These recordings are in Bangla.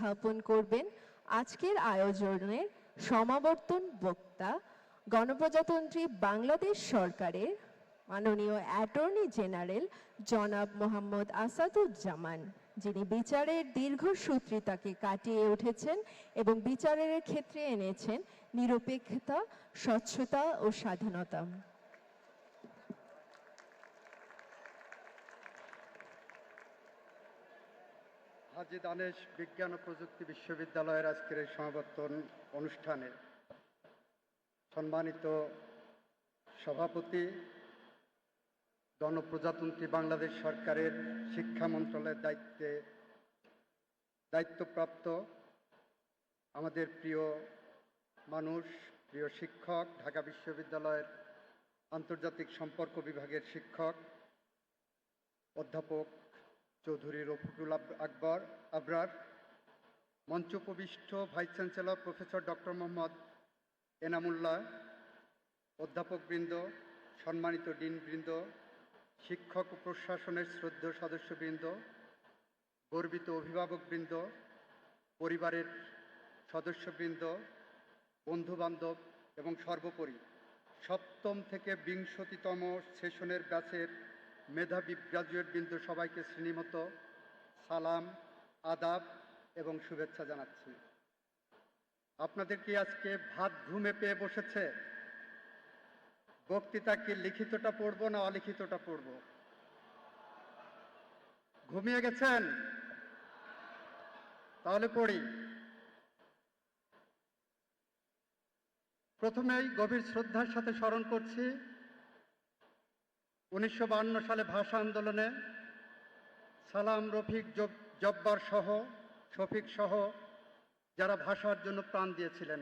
উপস্থাপন করবেন আজকের আয়োজনের সমাবর্তন বক্তা গণপ্রজাতন্ত্রী বাংলাদেশ সরকারের মাননীয় অ্যাটর্নি জেনারেল জনাব মোহাম্মদ আসাদুজ্জামান, যিনি বিচারের দীর্ঘসূত্রিতাকে কাটিয়ে উঠেছেন এবং বিচারের ক্ষেত্রে এনেছেন নিরপেক্ষতা, স্বচ্ছতা ও স্বাধীনতা। হাজী দানেশ বিজ্ঞান ও প্রযুক্তি বিশ্ববিদ্যালয়ের আজকের এই সমাবর্তন অনুষ্ঠানে সম্মানিত সভাপতি, গণপ্রজাতন্ত্রী বাংলাদেশ সরকারের শিক্ষা মন্ত্রণালয়ের দায়িত্বপ্রাপ্ত আমাদের প্রিয় মানুষ, প্রিয় শিক্ষক, ঢাকা বিশ্ববিদ্যালয়ের আন্তর্জাতিক সম্পর্ক বিভাগের শিক্ষক অধ্যাপক চৌধুরী রফিকুল আকবর আবরার, মঞ্চ উপবিষ্ট vice chancellor professor doctor Mohammad Enamullah, অধ্যাপকবৃন্দ, সম্মানিত ডিনবৃন্দ, শিক্ষক ও প্রশাসনের শ্রদ্ধেয় সদস্যবৃন্দ, গর্বিত অভিভাবকবৃন্দ, পরিবারের সদস্যবৃন্দ, বন্ধুবান্ধব এবং সর্বোপরি সপ্তম থেকে 20তম সেশনের ব্যাচের মেধাবী গ্রাজুয়েটবৃন্দ সবাইকে শ্রেণীমত সালাম, আদাব এবং শুভেচ্ছা জানাচ্ছি। আপনাদের কি আজকে ভাত ঘুমে পেয়ে বসেছে? বক্তৃতা কি লিখিতটা পড়ব না অলিখিতটা পড়ব? ঘুমিয়ে গেছেন? তাহলে পড়ি। প্রথমেই গভীর শ্রদ্ধার সাথে স্মরণ করছি 1952 সালে ভাষা আন্দোলনে সালাম, রফিক, জব্বার সহ, শফিক সহ যারা ভাষার জন্য প্রাণ দিয়েছিলেন।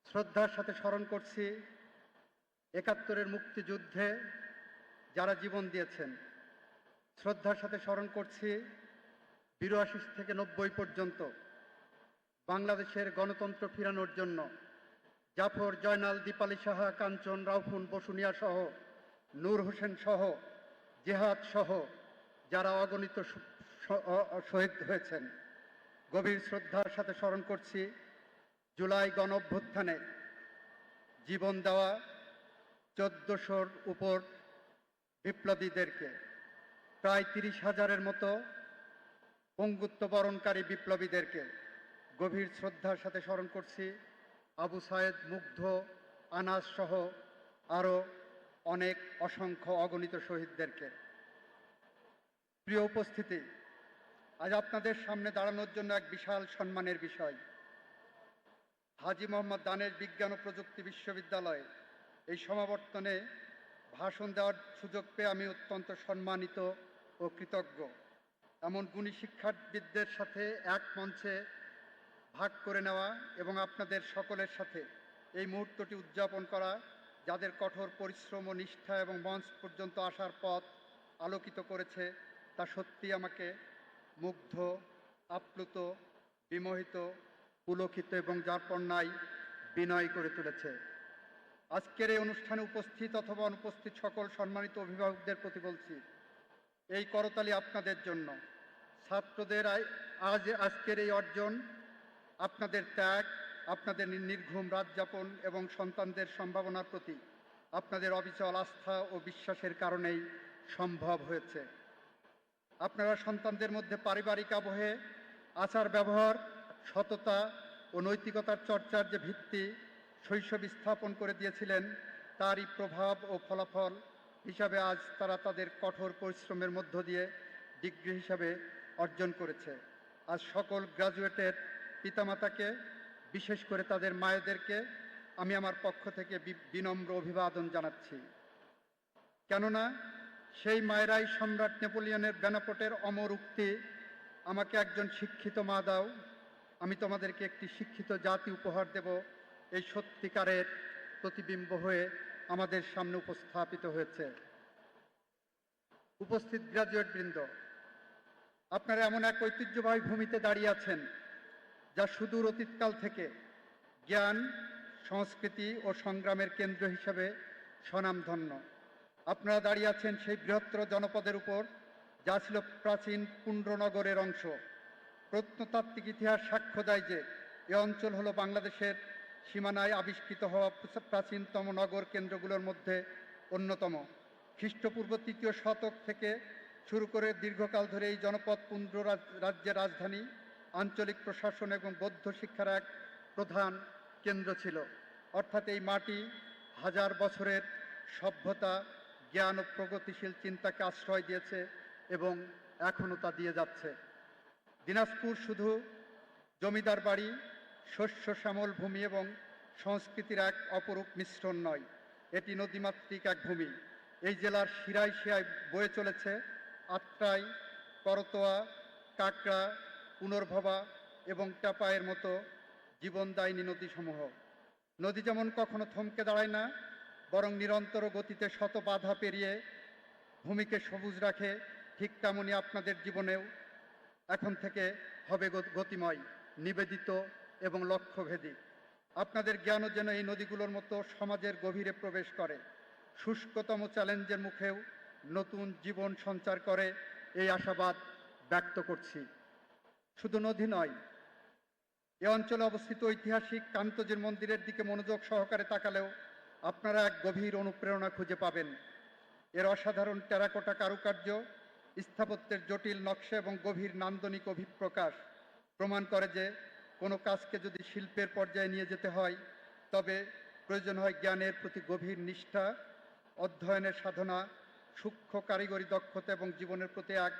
শ্রদ্ধার সাথে স্মরণ করছি 71-এর মুক্তিযুদ্ধে যারা জীবন দিয়েছেন। শ্রদ্ধার সাথে স্মরণ করছি 82 থেকে 90 পর্যন্ত বাংলাদেশের গণতন্ত্র ফিরানোর জন্য জাফর, জয়নাল, দীপালি সাহা, কাঞ্চন, রাউফুন, বসুনিয়া সহ, নূর হোসেন সহ, জেহাদ সহ যারা অগণিত শহীদ হয়েছেন। গভীর শ্রদ্ধার সাথে স্মরণ করছি জুলাই গণ অভ্যুত্থানে জীবন দেওয়া 1400-র উপর বিপ্লবীদেরকে, প্রায় 30,000-এর মতো পঙ্গুত্ব বরণকারী বিপ্লবীদেরকে। গভীর শ্রদ্ধার সাথে স্মরণ করছি আবু সায়েদ, মুগ্ধ, আনাস সহ আরও অনেক অসংখ্য অগণিত শহীদদেরকে। প্রিয় উপস্থিতি, আজ আপনাদের সামনে দাঁড়ানোর জন্য এক বিশাল সম্মানের বিষয়। হাজী মোহাম্মদ দানেশ বিজ্ঞান ও প্রযুক্তি বিশ্ববিদ্যালয়ে এই সমাবর্তনে ভাষণ দেওয়ার সুযোগ পেয়ে আমি অত্যন্ত সম্মানিত ও কৃতজ্ঞ। এমন গুণী শিক্ষাবিদদের সাথে এক মঞ্চে ভাগ করে নেওয়া এবং আপনাদের সকলের সাথে এই মুহূর্তটি উদযাপন করা, যাদের কঠোর পরিশ্রম ও নিষ্ঠা এবং মঞ্চ পর্যন্ত আসার পথ আলোকিত করেছে, তা সত্যি আমাকে মুগ্ধ, আপ্লুত, বিমোহিত, পুলকিত এবং যারপন্নায় বিনয় করে তুলেছে। আজকের এই অনুষ্ঠানে উপস্থিত অথবা অনুপস্থিত সকল সম্মানিত অভিভাবকদের প্রতি বলছি, এই করতালি আপনাদের জন্য। ছাত্রদের আজকের এই অর্জন আপনাদের ত্যাগ, আপনাদের নির্ঘুম রাতযাপন এবং সন্তানদের সম্ভাবনার প্রতি আপনাদের অবিচল আস্থা ও বিশ্বাসের কারণেই সম্ভব হয়েছে। আপনারা সন্তানদের মধ্যে পারিবারিক আবহে আচার ব্যবহার, সততা ও নৈতিকতার চর্চার যে ভিত্তি শৈশব স্থাপন করে দিয়েছিলেন, তারই প্রভাব ও ফলাফল হিসাবে আজ তারা তাদের কঠোর পরিশ্রমের মধ্য দিয়ে ডিগ্রি হিসাবে অর্জন করেছে। আজ সকল গ্রাজুয়েটের পিতামাতাকে, বিশেষ করে তাদের মায়েদেরকে আমি আমার পক্ষ থেকে বিনম্র অভিবাদন জানাচ্ছি। কেননা সেই মায়েরাই সম্রাট নেপোলিয়নের বেনাপোটের অমর উক্তি, আমাকে একজন শিক্ষিত মা দাও, আমি তোমাদেরকে একটি শিক্ষিত জাতি উপহার দেব, এই সত্যিকারের প্রতিবিম্ব হয়ে আমাদের সামনে উপস্থাপিত হয়েছে। উপস্থিত গ্রাজুয়েটবৃন্দ, আপনারা এমন এক ঐতিহ্যবাহী ভূমিতে দাঁড়িয়ে আছেন যা সুদূর অতীতকাল থেকে জ্ঞান, সংস্কৃতি ও সংগ্রামের কেন্দ্র হিসাবে স্বনামধন্য। আপনারা দাঁড়িয়ে আছেন সেই বৃহত্তর জনপদের উপর যা ছিল প্রাচীন পুণ্ড্রনগরের অংশ। প্রত্নতাত্ত্বিক ইতিহাস সাক্ষ্য দেয় যে এ অঞ্চল হলো বাংলাদেশের সীমানায় আবিষ্কৃত হওয়া প্রাচীনতম নগর কেন্দ্রগুলোর মধ্যে অন্যতম। খ্রিস্টপূর্ব ৩য় শতক থেকে শুরু করে দীর্ঘকাল ধরে এই জনপদ পুন্ড্র রাজ্যের রাজধানী, আঞ্চলিক প্রশাসন এবং বৌদ্ধ শিক্ষার এক প্রধান কেন্দ্র ছিল। অর্থাৎ এই মাটি হাজার বছরের সভ্যতা, জ্ঞান ও প্রগতিশীল চিন্তাকে আশ্রয় দিয়েছে এবং এখনও তা দিয়ে যাচ্ছে। দিনাজপুর শুধু জমিদার বাড়ি, শস্য শ্যামল ভূমি এবং সংস্কৃতির এক অপরূপ মিশ্রণ নয়, এটি নদীমাতৃক এক ভূমি। এই জেলার শিরায় শিরায় বয়ে চলেছে আত্রাই, করতোয়া, কাকড়া, পুনর্ভবা এবং টাপায়ের মতো জীবনদায়িনী নদীসমূহ। নদী যেমন কখনো থমকে দাঁড়ায় না, বরং নিরন্তর গতিতে শত বাধা পেরিয়ে ভূমিকে সবুজ রাখে, ঠিক তেমনই আপনাদের জীবনেও এখন থেকে হবে গতিময়, নিবেদিত এবং লক্ষ্যভেদী। আপনাদের জ্ঞানও যেন এই নদীগুলোর মতো সমাজের গভীরে প্রবেশ করে, শুষ্কতম চ্যালেঞ্জের মুখেও নতুন জীবন সঞ্চার করে, এই আশাবাদ ব্যক্ত করছি। শুধু নদী নয়, এ অঞ্চলে অবস্থিত ঐতিহাসিক কান্তজির মন্দিরের দিকে মনোযোগ সহকারে তাকালেও আপনারা এক গভীর অনুপ্রেরণা খুঁজে পাবেন। এর অসাধারণ টেরাকোটা কারুকার্য, স্থাপত্যের জটিল নকশা এবং গভীর নান্দনিক অভিপ্রকাশ প্রমাণ করে যে কোনো কাজকে যদি শিল্পের পর্যায়ে নিয়ে যেতে হয়, তবে প্রয়োজন হয় জ্ঞানের প্রতি গভীর নিষ্ঠা, অধ্যয়নের সাধনা, সূক্ষ্ম কারিগরি দক্ষতা এবং জীবনের প্রতি এক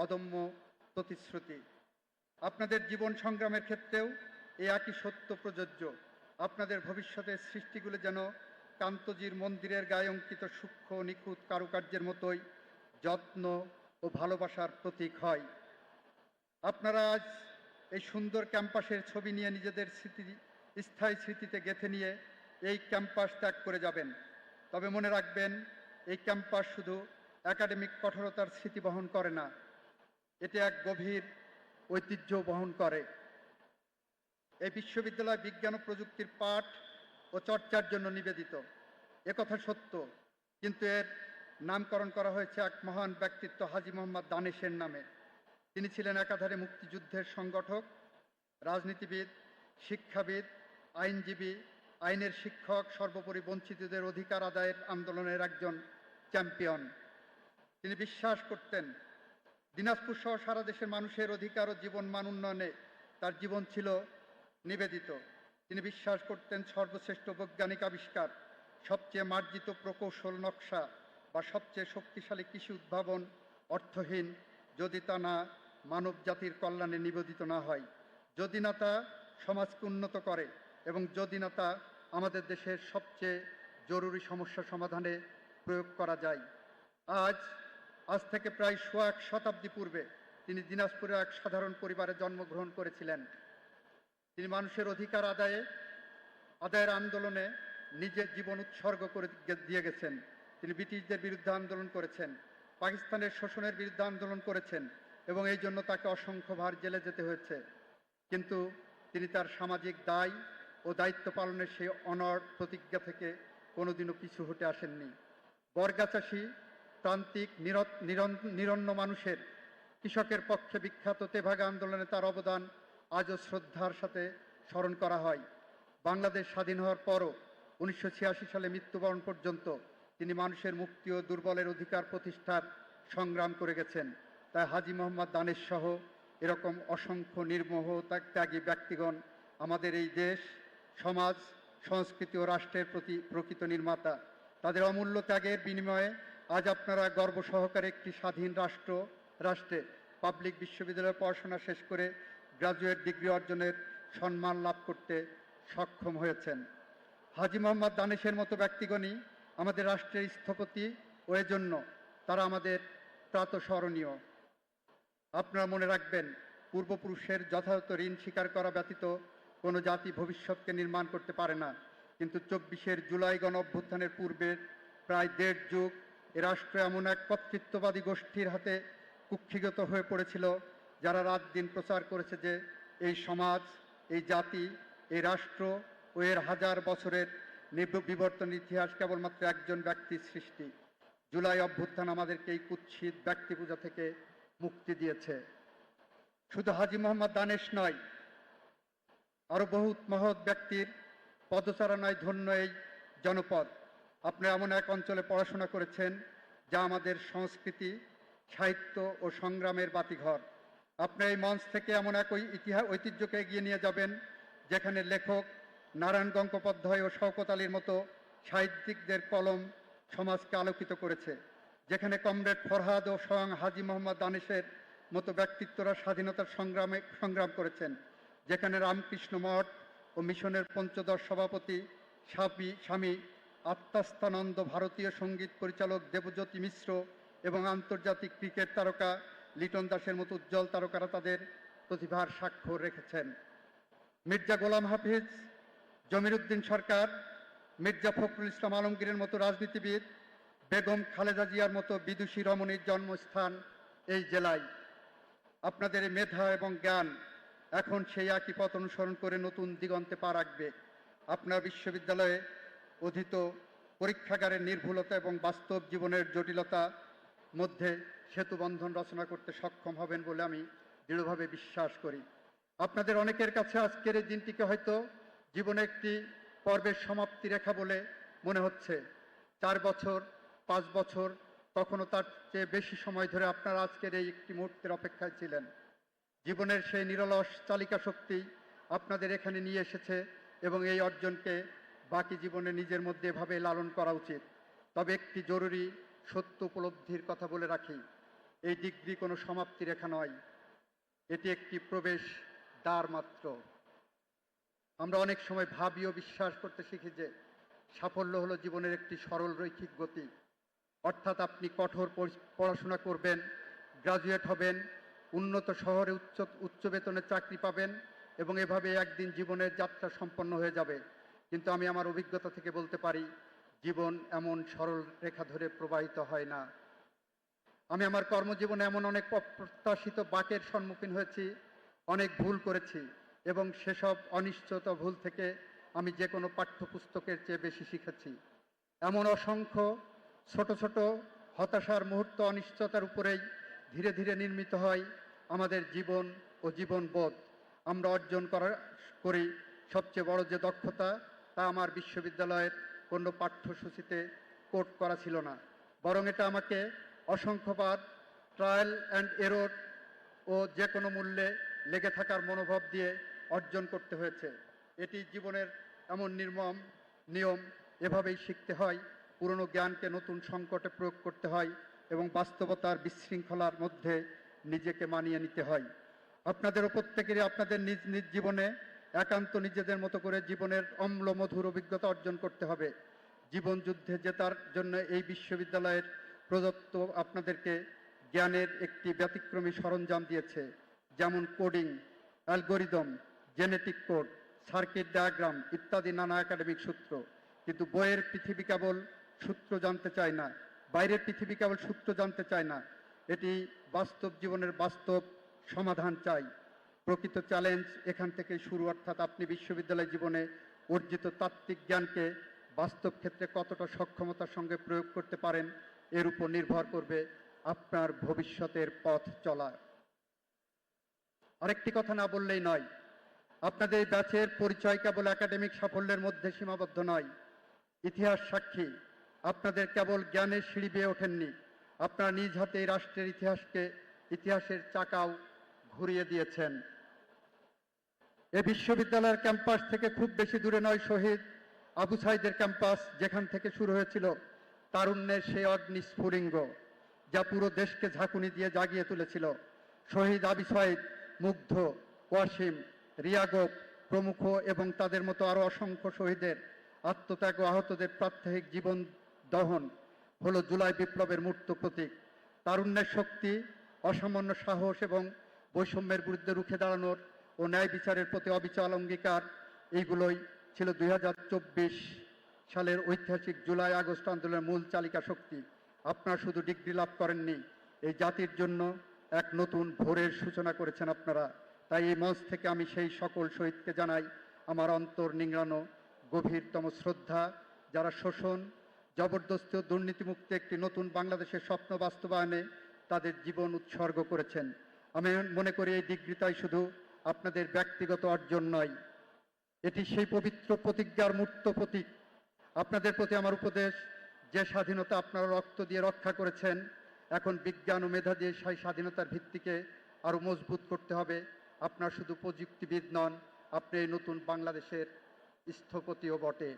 অদম্য প্রতিশ্রুতি। আপনাদের জীবন সংগ্রামের ক্ষেত্রেও এই একই সত্য প্রযোজ্য। আপনাদের ভবিষ্যতের সৃষ্টিগুলো যেন কান্তজির মন্দিরের গায়ে অঙ্কিত সূক্ষ্ম নিখুঁত কারুকার্যের মতোই যত্ন ও ভালোবাসার প্রতীক হয়। আপনারা আজ এই সুন্দর ক্যাম্পাসের ছবি নিয়ে নিজেদের স্থায়ী স্মৃতিতে গেঁথে নিয়ে এই ক্যাম্পাস ত্যাগ করে যাবেন। তবে মনে রাখবেন, এই ক্যাম্পাস শুধু একাডেমিক কঠোরতার স্মৃতি বহন করে না, এটি এক গভীর ঐতিহ্য বহন করে। এই বিশ্ববিদ্যালয় বিজ্ঞান ও প্রযুক্তির পাঠ ও চর্চার জন্য নিবেদিত, একথা সত্য, কিন্তু এর নামকরণ করা হয়েছে এক মহান ব্যক্তিত্ব হাজী মোহাম্মদ দানেশের নামে। তিনি ছিলেন একাধারে মুক্তিযুদ্ধের সংগঠক, রাজনীতিবিদ, শিক্ষাবিদ, আইনজীবী, আইনের শিক্ষক, সর্বোপরি বঞ্চিতদের অধিকার আদায়ের আন্দোলনের একজন চ্যাম্পিয়ন। তিনি বিশ্বাস করতেন দিনাজপুর সহ সারা দেশের মানুষের অধিকার ও জীবন মান উন্নয়নে তার জীবন ছিল নিবেদিত। তিনি বিশ্বাস করতেন সর্বশ্রেষ্ঠ বৈজ্ঞানিক আবিষ্কার, সবচেয়ে মার্জিত প্রকৌশল নকশা বা সবচেয়ে শক্তিশালী কৃষি উদ্ভাবন অর্থহীন যদি তা না মানব জাতির কল্যাণে নিবেদিত না হয়, যদি না তা সমাজকে উন্নত করে এবং যদি না তা আমাদের দেশের সবচেয়ে জরুরি সমস্যা সমাধানে প্রয়োগ করা যায়। আজ থেকে প্রায় সোয়া এক শতাব্দী পূর্বে তিনি দিনাজপুরে এক সাধারণ পরিবারে জন্মগ্রহণ করেছিলেন। তিনি মানুষের অধিকার আদায়ের আন্দোলনে নিজের জীবন উৎসর্গ করে দিয়ে গেছেন। তিনি ব্রিটিশদের বিরুদ্ধে আন্দোলন করেছেন, পাকিস্তানের শোষণের বিরুদ্ধে আন্দোলন করেছেন এবং এই জন্য তাকে অসংখ্যবার জেলে যেতে হয়েছে। কিন্তু তিনি তার সামাজিক দায় ও দায়িত্ব পালনের সেই অনড় প্রতিজ্ঞা থেকে কোনোদিনও পিছু হটে আসেননি। বর্গাচাষী, প্রান্তিক, নিরন্ন মানুষের, কৃষকের পক্ষে বিখ্যাত তেভাগা আন্দোলনে তার অবদান আজও শ্রদ্ধার সাথে স্মরণ করা হয়। বাংলাদেশ স্বাধীন হওয়ার পরও 1986 সালে মৃত্যুবরণ পর্যন্ত তিনি মানুষের মুক্তি ও দুর্বলের অধিকার প্রতিষ্ঠার সংগ্রাম করে গেছেন। তাই হাজী মোহাম্মদ দানেশ সহ এরকম অসংখ্য নির্মোহ ত্যাগী ব্যক্তিগণ আমাদের এই দেশ, সমাজ, সংস্কৃতি ও রাষ্ট্রের প্রতি প্রকৃত নির্মাতা। তাদের অমূল্য ত্যাগের বিনিময়ে আজ আপনারা গর্ব সহকারে একটি স্বাধীন রাষ্ট্রে পাবলিক বিশ্ববিদ্যালয়ে পড়াশোনা শেষ করে গ্রাজুয়েট ডিগ্রি অর্জনের সম্মান লাভ করতে সক্ষম হয়েছেন। হাজী মোহাম্মদ দানেশের মতো ব্যক্তিগণই আমাদের রাষ্ট্রের স্থপতি ও এজন্য তারা আমাদের প্রাতঃস্মরণীয়। আপনারা মনে রাখবেন, পূর্বপুরুষের যথাযথ ঋণ স্বীকার করা ব্যতীত কোনো জাতি ভবিষ্যৎকে নির্মাণ করতে পারে না। কিন্তু 24 জুলাই গণ অভ্যুত্থানের পূর্বের প্রায় 1.5 যুগ এ রাষ্ট্র এমন এক কর্তৃত্ববাদী গোষ্ঠীর হাতে কুক্ষিগত হয়ে পড়েছিল, যারা রাত দিন প্রচার করেছে যে এই সমাজ, এই জাতি, এই রাষ্ট্র ও এর হাজার বছরের বিবর্তনের ইতিহাস কেবলমাত্র একজন ব্যক্তির সৃষ্টি। জুলাই অভ্যুত্থান আমাদেরকে এই কুৎসিত ব্যক্তি পূজা থেকে মুক্তি দিয়েছে। শুধু হাজী মোহাম্মদ দানেশ নয়, আরো বহুত মহৎ ব্যক্তির পদচারণায় ধন্য এই জনপদ। আপনি এমন এক অঞ্চলে পড়াশোনা করেছেন যা আমাদের সংস্কৃতি, সাহিত্য ও সংগ্রামের বাতিঘর। আপনি এই মঞ্চ থেকে এমন এক ঐতিহ্যকে এগিয়ে নিয়ে যাবেন যেখানে লেখক নারায়ণ গঙ্গোপাধ্যায় ও শওকত আলীর মতো সাহিত্যিকদের কলম সমাজকে আলোকিত করেছে, যেখানে কমরেড ফরহাদ ও স্বয়ং হাজী মোহাম্মদ দানেশের মতো ব্যক্তিত্বরা স্বাধীনতার সংগ্রাম করেছেন, যেখানে রামকৃষ্ণ মঠ ও মিশনের পঞ্চদশ সভাপতি স্বামী আত্মাস্থানন্দ, ভারতীয় সঙ্গীত পরিচালক দেবজ্যোতি মিশ্র এবং আন্তর্জাতিক ক্রিকেট তারকা লিটন দাসের মতো উজ্জ্বল তারকারা তাদের প্রতিভার স্বাক্ষর রেখেছেন। মির্জা গোলাম হাফিজ, জমির উদ্দিন সরকার, মির্জা ফখরুল ইসলাম আলমগীরের মতো রাজনীতিবিদ, বেগম খালেদা জিয়ার মতো বিদুষী রমণীর জন্মস্থান এই জেলায়। আপনাদের এই মেধা এবং জ্ঞান এখন সেই একই পথ অনুসরণ করে নতুন দিগন্তে পা রাখবে। আপনার বিশ্ববিদ্যালয়ে অধীত পরীক্ষাগারের নির্ভুলতা এবং বাস্তব জীবনের জটিলতা মধ্যে সেতুবন্ধন রচনা করতে সক্ষম হবেন বলে আমি দৃঢ়ভাবে বিশ্বাস করি। আপনাদের অনেকের কাছে আজকের এই দিনটিকে হয়তো জীবনে একটি পর্বের সমাপ্তি রেখা বলে মনে হচ্ছে। 4 বছর, 5 বছর, কখনো তার চেয়ে বেশি সময় ধরে আপনারা আজকের এই একটি মুহূর্তের অপেক্ষায় ছিলেন। জীবনের সেই নিরলস চালিকা শক্তি আপনাদের এখানে নিয়ে এসেছে এবং এই অর্জনকে বাকি জীবনে নিজের মধ্যে এভাবে লালন করা উচিত। তবে একটি জরুরি সত্য উপলব্ধির কথা বলে রাখি, এই ডিগ্রি কোনো সমাপ্তি রেখা নয়, এটি একটি প্রবেশ দ্বার মাত্র। আমরা অনেক সময় ভাবি ও বিশ্বাস করতে শিখি যে সাফল্য হলো জীবনের একটি সরল রৈখিক গতি, অর্থাৎ আপনি কঠোর পড়াশোনা করবেন, গ্রাজুয়েট হবেন, উন্নত শহরে উচ্চ বেতনের চাকরি পাবেন এবং এভাবে একদিন জীবনের যাত্রা সম্পন্ন হয়ে যাবে। কিন্তু আমি আমার অভিজ্ঞতা থেকে বলতে পারি, জীবন এমন সরল রেখা ধরে প্রবাহিত হয় না। আমি আমার কর্মজীবনে এমন অনেক অপ্রত্যাশিত বাঁকের সম্মুখীন হয়েছি, অনেক ভুল করেছি এবং সেসব অনিশ্চয়তা ভুল থেকে আমি যে কোনো পাঠ্যপুস্তকের চেয়ে বেশি শিখেছি। এমন অসংখ্য ছোট ছোট হতাশার মুহূর্ত, অনিশ্চয়তার উপরেই ধীরে ধীরে নির্মিত হয় আমাদের জীবন ও জীবনবোধ। আমরা অর্জন করি সবচেয়ে বড় যে দক্ষতা, তা আমার বিশ্ববিদ্যালয়ের কোনো পাঠ্যসূচিতে কোট করা ছিল না, বরং এটা আমাকে অসংখ্যবার ট্রায়াল অ্যান্ড এরর ও যে কোনো মূল্যে লেগে থাকার মনোভাব দিয়ে অর্জন করতে হয়েছে। এটি জীবনের এমন নির্মম নিয়ম, এভাবেই শিখতে হয়, পুরনো জ্ঞানকে নতুন সংকটে প্রয়োগ করতে হয় এবং বাস্তবতার বিশৃঙ্খলার মধ্যে নিজেকে মানিয়ে নিতে হয়। আপনাদের প্রত্যেকেরই আপনাদের নিজ নিজ জীবনে একান্ত নিজেদের মতো করে জীবনের অম্ল মধুর অভিজ্ঞতা অর্জন করতে হবে। জীবন যুদ্ধে জেতার জন্য এই বিশ্ববিদ্যালয়ের প্রদত্ত আপনাদেরকে জ্ঞানের একটি ব্যতিক্রমী সরঞ্জাম দিয়েছে, যেমন coding, algorithm, genetic code, circuit diagram ইত্যাদি নানা একাডেমিক সূত্র। কিন্তু বইয়ের পৃথিবী কেবল সূত্র জানতে চায় না, বাইরের পৃথিবী কেবল সূত্র জানতে চায় না, এটি বাস্তব জীবনের বাস্তব সমাধান চাই। প্রকৃত চ্যালেঞ্জ এখান থেকে শুরু, অর্থাৎ আপনি বিশ্ববিদ্যালয় জীবনে অর্জিত তাত্ত্বিক জ্ঞানকে বাস্তব ক্ষেত্রে কতটা সক্ষমতার সঙ্গে প্রয়োগ করতে পারেন, এর উপর নির্ভর করবে আপনার ভবিষ্যতের পথ চলা। আরেকটি কথা না বললেই নয়, আপনাদের এই ব্যাচের পরিচয় কেবল একাডেমিক সাফল্যের মধ্যে সীমাবদ্ধ নয়। ইতিহাস সাক্ষী, আপনাদের কেবল জ্ঞানের সিঁড়ি বেয়ে ওঠেননি, আপনারা নিজ হাতে এই রাষ্ট্রের ইতিহাসের চাকাও ঘুরিয়ে দিয়েছেন। এই বিশ্ববিদ্যালয়ের ক্যাম্পাস থেকে খুব বেশি দূরে নয় শহীদ আবু সাইদের ক্যাম্পাস, যেখান থেকে শুরু হয়েছিল তারুণ্যের সেই অগ্নিস্ফুলিঙ্গ, যা পুরো দেশকে ঝাঁকুনি দিয়ে জাগিয়ে তুলেছিল। শহীদ আবু সাইদ, মুগ্ধ, ওয়াসিম, রিয়াগোপ প্রমুখ এবং তাদের মতো আরও অসংখ্য শহীদের আত্মত্যাগ ও আহতদের প্রাত্যহিক জীবন দহন হলো জুলাই বিপ্লবের মূর্ত প্রতীক। তারুণ্যের শক্তি, অসামান্য সাহস এবং বৈষম্যের বিরুদ্ধে রুখে দাঁড়ানোর ও ন্যায় বিচারের প্রতি অবিচল অঙ্গীকার, এইগুলোই ছিল 2024 সালের ঐতিহাসিক জুলাই আগস্ট আন্দোলনের মূল চালিকা শক্তি। আপনারা শুধু ডিগ্রি লাভ করেননি, এই জাতির জন্য এক নতুন ভোরের সূচনা করেছেন আপনারা। তাই এই মঞ্চ থেকে আমি সেই সকল শহীদকে জানাই আমার অন্তর নিংড়ানো গভীরতম শ্রদ্ধা, যারা শোষণ, জবরদস্তি ও দুর্নীতিমুক্ত একটি নতুন বাংলাদেশের স্বপ্ন বাস্তবায়নে তাদের জীবন উৎসর্গ করেছেন। আমি মনে করি এই ডিগ্রিটাই শুধু আপনাদের ব্যক্তিগত অর্জন নয়, এটি সেই পবিত্র প্রতিজ্ঞার মূর্ত প্রতীক। আপনাদের প্রতি আমার উপদেশ, যে স্বাধীনতা আপনারা রক্ত দিয়ে রক্ষা করেছেন, এখন বিজ্ঞান ও মেধা দিয়ে সেই স্বাধীনতার ভিত্তিকে আরও মজবুত করতে হবে। আপনার শুধু প্রযুক্তিবিদ নন, আপনি এই নতুন বাংলাদেশের স্থপতিও বটে।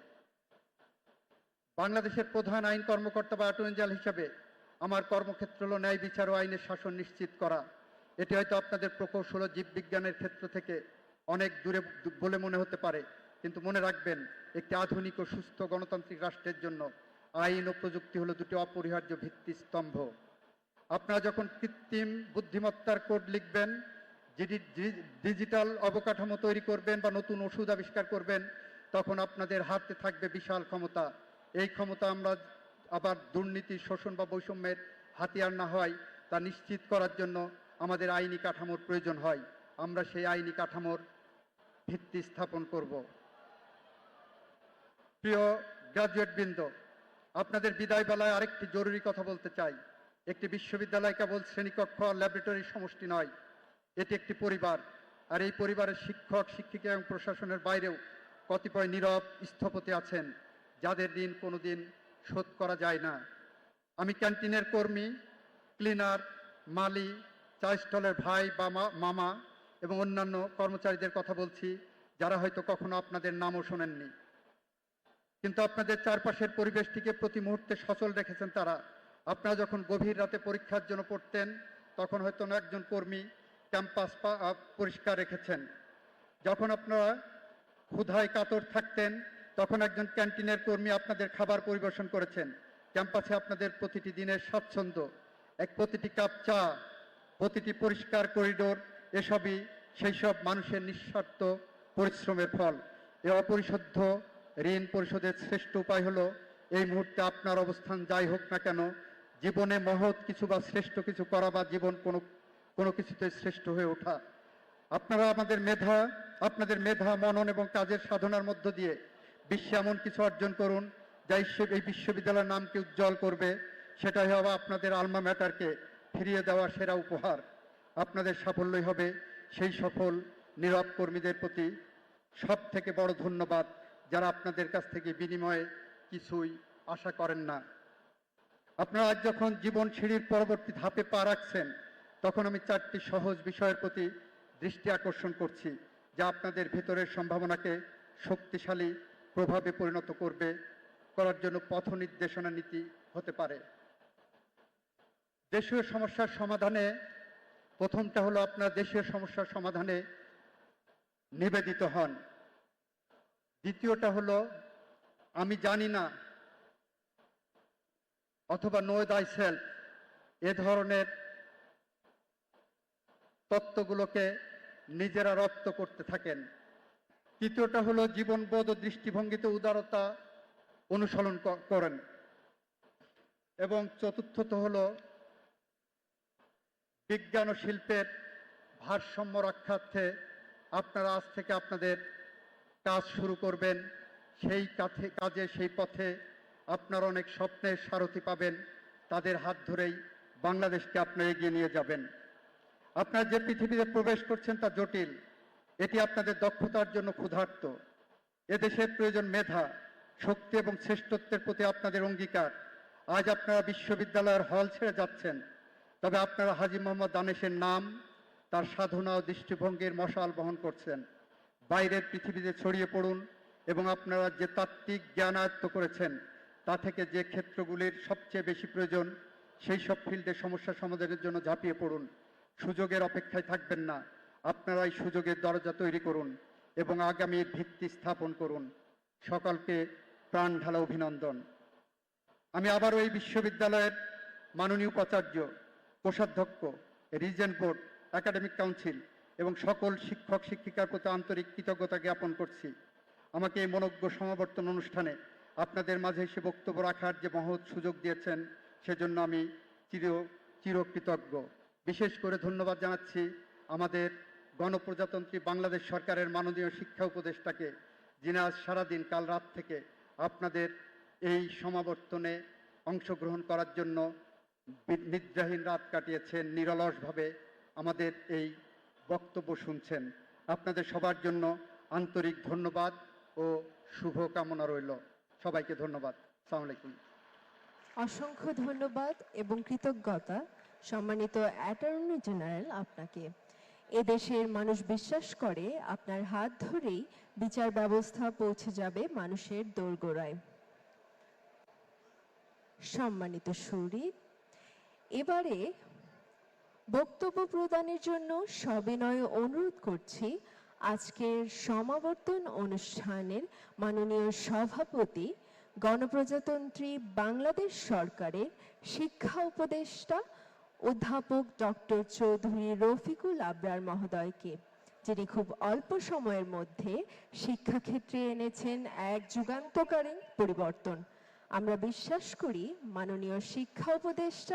বাংলাদেশের প্রধান আইন কর্মকর্তা বা অ্যাটর্নি জেনারেল হিসাবে আমার কর্মক্ষেত্র হল ন্যায় বিচার ও আইনের শাসন নিশ্চিত করা। এটি হয়তো আপনাদের প্রকৌশল ও জীববিজ্ঞানের ক্ষেত্র থেকে অনেক দূরে বলে মনে হতে পারে, কিন্তু মনে রাখবেন, একটি আধুনিক ও সুস্থ গণতান্ত্রিক রাষ্ট্রের জন্য আইন ও প্রযুক্তি হলো দুটি অপরিহার্য ভিত্তিস্তম্ভ। আপনারা যখন কৃত্রিম বুদ্ধিমত্তার কোড লিখবেন, ডিজিটাল অবকাঠামো তৈরি করবেন বা নতুন ওষুধ আবিষ্কার করবেন, তখন আপনাদের হাতে থাকবে বিশাল ক্ষমতা। এই ক্ষমতা আমরা আবার দুর্নীতি, শোষণ বা বৈষম্যের হাতিয়ার না হয় তা নিশ্চিত করার জন্য আমাদের আইনি কাঠামোর প্রয়োজন হয়। আমরা সেই আইনি কাঠামোর ভিত্তি স্থাপন করব। প্রিয় গ্রাজুয়েটবৃন্দ, আপনাদের বিদায় বেলায় আরেকটি জরুরি কথা বলতে চাই। একটি বিশ্ববিদ্যালয় কেবল শ্রেণীকক্ষ আর ল্যাবরেটরির সমষ্টি নয়, এটি একটি পরিবার। আর এই পরিবারের শিক্ষক, শিক্ষিকা এবং প্রশাসনের বাইরেও কতিপয় নীরব স্থপতি আছেন, যাদের ঋণ কোনোদিন শোধ করা যায় না। আমি ক্যান্টিনের কর্মী, ক্লিনার, মালি, চা স্টলের ভাই বা মামা এবং অন্যান্য কর্মচারীদের কথা বলছি, যারা হয়তো কখনো আপনাদের নামও শোনেননি, কিন্তু আপনাদের চারপাশের পরিবেশটিকে প্রতি মুহূর্তে সচল রেখেছেন তারা। আপনারা যখন গভীর রাতে পরীক্ষার জন্য পড়তেন, তখন হয়তো একজন কর্মী ক্যাম্পাস পরিষ্কার রেখেছেন। যখন আপনারা ক্ষুধায় কাতর থাকতেন, তখন একজন ক্যান্টিনের কর্মী আপনাদের খাবার পরিবেশন করেছেন। ক্যাম্পাসে আপনাদের প্রতিটি দিনের স্বাচ্ছন্দ্য, প্রতিটি কাপ চা, প্রতিটি পরিষ্কার করিডোর, এসবই সেই সব মানুষের নিঃস্বার্থ পরিশ্রমের ফল। এ অপরিশোধ্য ঋণ পরিশোধের শ্রেষ্ঠ উপায় হলো এই মুহূর্তে আপনার অবস্থান যাই হোক না কেন, জীবনে মহৎ কিছু বা শ্রেষ্ঠ কিছু করা বা জীবন কোনো কিছুতে শ্রেষ্ঠ হয়ে ওঠা। আপনাদের মেধা, মনন এবং কাজের সাধনার মধ্য দিয়ে বিশ্বে এমন কিছু অর্জন করুন যা এই বিশ্ববিদ্যালয়ের নামকে উজ্জ্বল করবে। সেটাই হবে আপনাদের আলমা ম্যাটারকে ফিরিয়ে দেওয়ার সেরা উপহার। আপনাদের সাফল্যই হবে সেই সফল নীরব কর্মীদের প্রতি সব থেকে বড় ধন্যবাদ, যারা আপনাদের কাছ থেকে বিনিময়ে কিছুই আশা করেন না। আপনারা আজ যখন জীবন সিঁড়ির পরবর্তী ধাপে পা রাখছেন, তখন আমি 4টি সহজ বিষয়ের প্রতি দৃষ্টি আকর্ষণ করছি, যা আপনাদের ভেতরের সম্ভাবনাকে শক্তিশালী প্রভাবে পরিণত করার জন্য পথ নির্দেশনা নীতি হতে পারে। দেশীয় সমস্যার সমাধানে প্রথমটা হলো আপনারা দেশীয় সমস্যার সমাধানে নিবেদিত হন। দ্বিতীয়টা হলো আমি জানি না অথবা নো দাই সেলফ, এ ধরনের তত্ত্বগুলোকে নিজেরা রপ্ত করতে থাকেন। তৃতীয়টা হলো জীবনবোধ ও দৃষ্টিভঙ্গিতে উদারতা অনুসরণ করেন। এবং চতুর্থত হলো বিজ্ঞান ও শিল্পের ভারসাম্য রক্ষার্থে আপনারা আজ থেকে আপনাদের কাজ শুরু করবেন। সেই পথে আপনারা অনেক স্বপ্নের সারথি পাবেন। তাদের হাত ধরেই বাংলাদেশকে আপনারা এগিয়ে নিয়ে যাবেন। আপনারা যে পৃথিবীতে প্রবেশ করছেন তা জটিল, এটি আপনাদের দক্ষতার জন্য ক্ষুধার্ত। এদেশের প্রয়োজন মেধা, শক্তি এবং শ্রেষ্ঠত্বের প্রতি আপনাদের অঙ্গীকার। আজ আপনারা বিশ্ববিদ্যালয়ের হল ছেড়ে যাচ্ছেন, তবে আপনারা হাজী মোহাম্মদ দানেশের নাম, তার সাধনা ও দৃষ্টিভঙ্গির মশাল বহন করছেন। বাইরের পৃথিবীতে ছড়িয়ে পড়ুন এবং আপনারা যে তাত্ত্বিক জ্ঞান আয়ত্ত করেছেন, তা থেকে যে ক্ষেত্রগুলির সবচেয়ে বেশি প্রয়োজন, সেই সব ফিল্ডে সমস্যা সমাধানের জন্য ঝাঁপিয়ে পড়ুন। সুযোগের অপেক্ষায় থাকবেন না, আপনারাই সুযোগের দরজা তৈরি করুন এবং আগামীর ভিত্তি স্থাপন করুন। সকলকে প্রাণ ঢালা অভিনন্দন। আমি আবারও এই বিশ্ববিদ্যালয়ের মাননীয় উপাচার্য, কোষাধ্যক্ষ, রিজেন্ট বোর্ড, একাডেমিক কাউন্সিল এবং সকল শিক্ষক শিক্ষিকার প্রতি আন্তরিক কৃতজ্ঞতা জ্ঞাপন করছি। আমাকে এই মনোজ্ঞ সমাবর্তন অনুষ্ঠানে আপনাদের মাঝে এসে বক্তব্য রাখার যে মহৎ সুযোগ দিয়েছেন, সেজন্য আমি চিরকৃতজ্ঞ। বিশেষ করে ধন্যবাদ জানাচ্ছি আমাদের গণপ্রজাতন্ত্রী বাংলাদেশ সরকারের মাননীয় শিক্ষা উপদেষ্টাকে, যিনি আজ সারাদিন কাল রাত থেকে আপনাদের এই সমাবর্তনে অংশগ্রহণ করার জন্য নিদ্রাহীন রাত কাটিয়েছেন, নিরলসভাবে আমাদের এই বক্তব্য শুনছেন। আপনাদের সবার জন্য আন্তরিক ধন্যবাদ ও শুভকামনা রইল। সবাইকে ধন্যবাদ। আসসালামু আলাইকুম। অসংখ্য ধন্যবাদ এবং কৃতজ্ঞতা সম্মানিত অ্যাটর্নি জেনারেল আপনাকে। এদেশের মানুষ বিশ্বাস করে আপনার হাত ধরেই বিচার ব্যবস্থা পৌঁছে যাবে মানুষের দোরগোড়ায়। সম্মানিত সুরী, এবারে বক্তব্য প্রদানের জন্য সবিনয় অনুরোধ করছি আজকের সমাবর্তন অনুষ্ঠানের মাননীয় সভাপতি, গণপ্রজাতন্ত্রী বাংলাদেশ সরকারের শিক্ষা উপদেষ্টা অধ্যাপক ডক্টর চৌধুরী রফিকুল আবরার মহোদয়কে, যিনি খুব অল্প সময়ের মধ্যে শিক্ষাক্ষেত্রে এনেছেন এক যুগান্তকারী পরিবর্তন। আমরা বিশ্বাস করি মাননীয় শিক্ষা উপদেষ্টা